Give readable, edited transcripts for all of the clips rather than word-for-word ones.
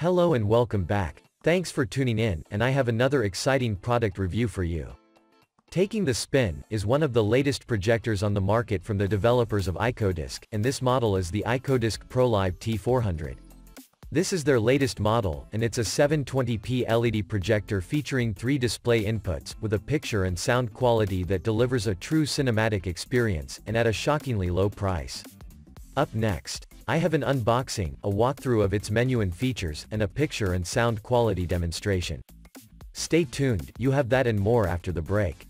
Hello and welcome back. Thanks for tuning in, and I have another exciting product review for you. Taking the Spin is one of the latest projectors on the market from the developers of iCODIS, and this model is the iCODIS Pro-Live T400. This is their latest model, and it's a 720p LED projector featuring 3 display inputs, with a picture and sound quality that delivers a true cinematic experience, and at a shockingly low price. Up next, I have an unboxing, a walkthrough of its menu and features, and a picture and sound quality demonstration. Stay tuned, you have that and more after the break.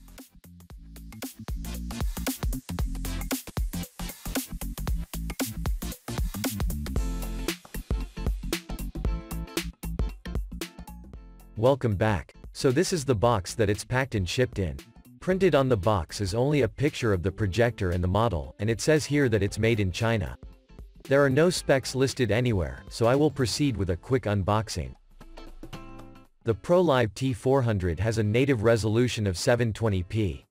Welcome back. So this is the box that it's packed and shipped in. Printed on the box is only a picture of the projector and the model, and it says here that it's made in China. There are no specs listed anywhere, so I will proceed with a quick unboxing. The Pro-Live T400 has a native resolution of 720p.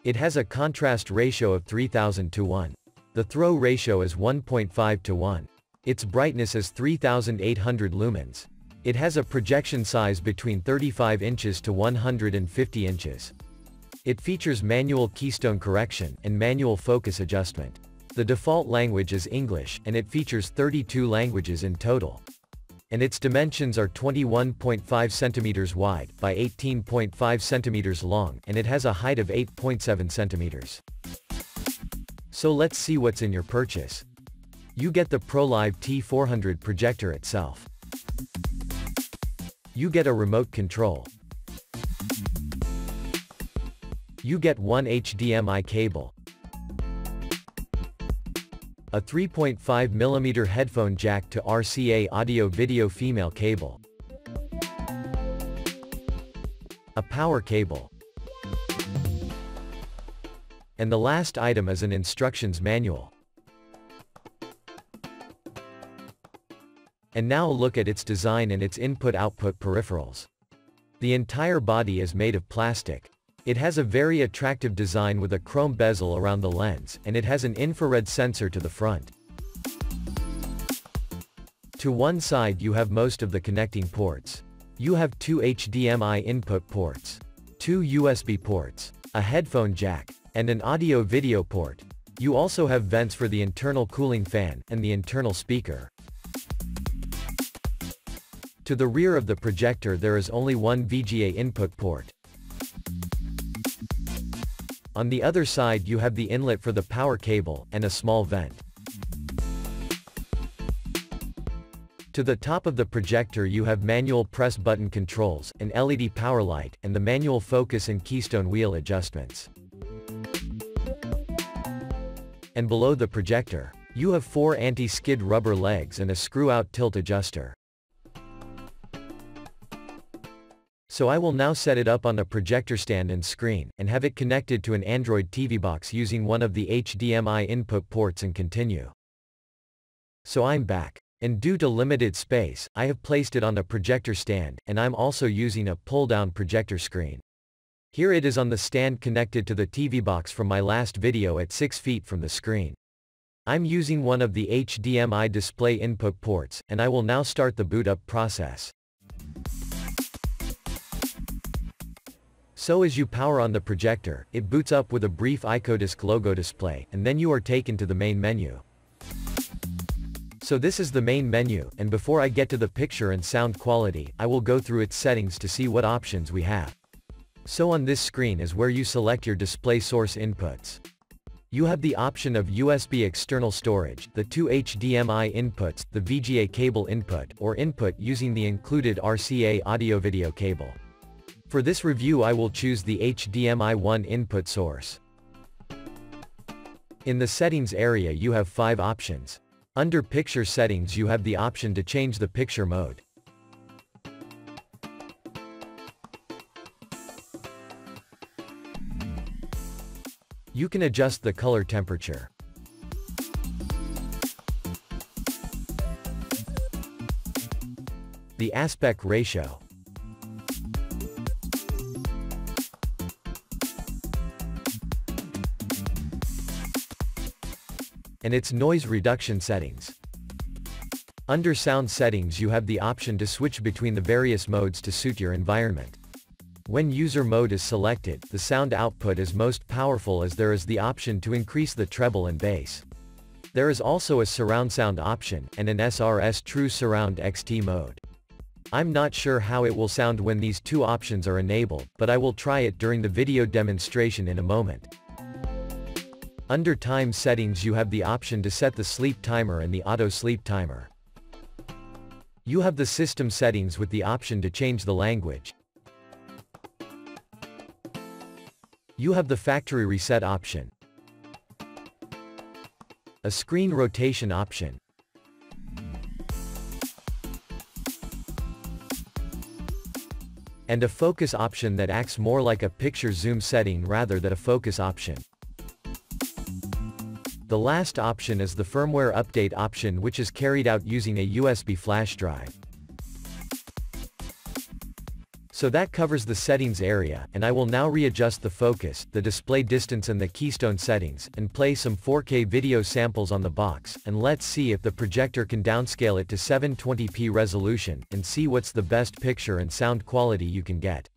It has a contrast ratio of 3000 to 1. The throw ratio is 1.5 to 1. Its brightness is 3800 lumens. It has a projection size between 35 inches to 150 inches. It features manual keystone correction and manual focus adjustment. The default language is English, and it features 32 languages in total. And its dimensions are 21.5 centimeters wide by 18.5 centimeters long, and it has a height of 8.7 centimeters. So let's see what's in your purchase. You get the Pro-Live T400 projector itself. You get a remote control. You get one HDMI cable, a 3.5mm headphone jack to RCA audio-video female cable, a power cable, and the last item is an instructions manual. And now look at its design and its input-output peripherals. The entire body is made of plastic. It has a very attractive design with a chrome bezel around the lens, and it has an infrared sensor to the front. To one side you have most of the connecting ports. You have 2 HDMI input ports, 2 USB ports, a headphone jack, and an audio-video port. You also have vents for the internal cooling fan, and the internal speaker. To the rear of the projector there is only one VGA input port. On the other side you have the inlet for the power cable, and a small vent. To the top of the projector you have manual press button controls, an LED power light, and the manual focus and keystone wheel adjustments. And below the projector, you have 4 anti-skid rubber legs and a screw-out tilt adjuster. So I will now set it up on a projector stand and screen, and have it connected to an Android TV box using one of the HDMI input ports and continue. So I'm back. And due to limited space, I have placed it on a projector stand, and I'm also using a pull-down projector screen. Here it is on the stand connected to the TV box from my last video at 6 feet from the screen. I'm using one of the HDMI display input ports, and I will now start the boot up process. So as you power on the projector, it boots up with a brief iCODIS logo display, and then you are taken to the main menu. So this is the main menu, and before I get to the picture and sound quality, I will go through its settings to see what options we have. So on this screen is where you select your display source inputs. You have the option of USB external storage, the 2 HDMI inputs, the VGA cable input, or input using the included RCA audio-video cable. For this review I will choose the HDMI 1 input source. In the settings area you have 5 options. Under picture settings you have the option to change the picture mode. You can adjust the color temperature. The aspect ratio. And its noise reduction settings. Under sound settings you have the option to switch between the various modes to suit your environment. When user mode is selected, the sound output is most powerful as there is the option to increase the treble and bass. There is also a surround sound option, and an SRS True Surround XT mode. I'm not sure how it will sound when these two options are enabled, but I will try it during the video demonstration in a moment. Under time settings you have the option to set the sleep timer and the auto sleep timer. You have the system settings with the option to change the language. You have the factory reset option, a screen rotation option, and a focus option that acts more like a picture zoom setting rather than a focus option. The last option is the firmware update option, which is carried out using a USB flash drive. So that covers the settings area, and I will now readjust the focus, the display distance and the Keystone settings, and play some 4K video samples on the box, and let's see if the projector can downscale it to 720p resolution, and see what's the best picture and sound quality you can get.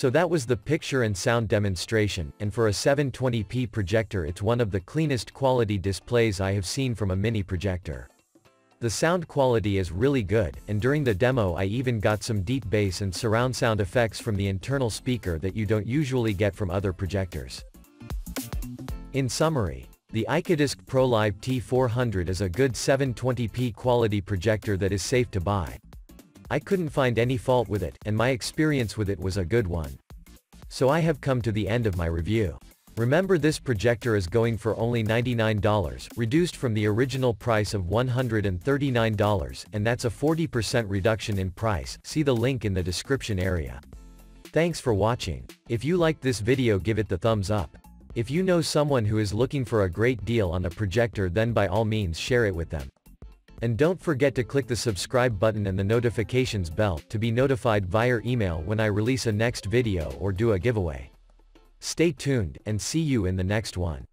So that was the picture and sound demonstration, and for a 720p projector it's one of the cleanest quality displays I have seen from a mini projector. The sound quality is really good, and during the demo I even got some deep bass and surround sound effects from the internal speaker that you don't usually get from other projectors. In summary, the iCODIS Pro-Live T400 is a good 720p quality projector that is safe to buy. I couldn't find any fault with it, and my experience with it was a good one. So I have come to the end of my review. Remember, this projector is going for only $99, reduced from the original price of $139, and that's a 40% reduction in price. See the link in the description area. Thanks for watching. If you liked this video, give it the thumbs up. If you know someone who is looking for a great deal on a projector, then by all means share it with them. And don't forget to click the subscribe button and the notifications bell to be notified via email when I release a next video or do a giveaway. Stay tuned, and see you in the next one.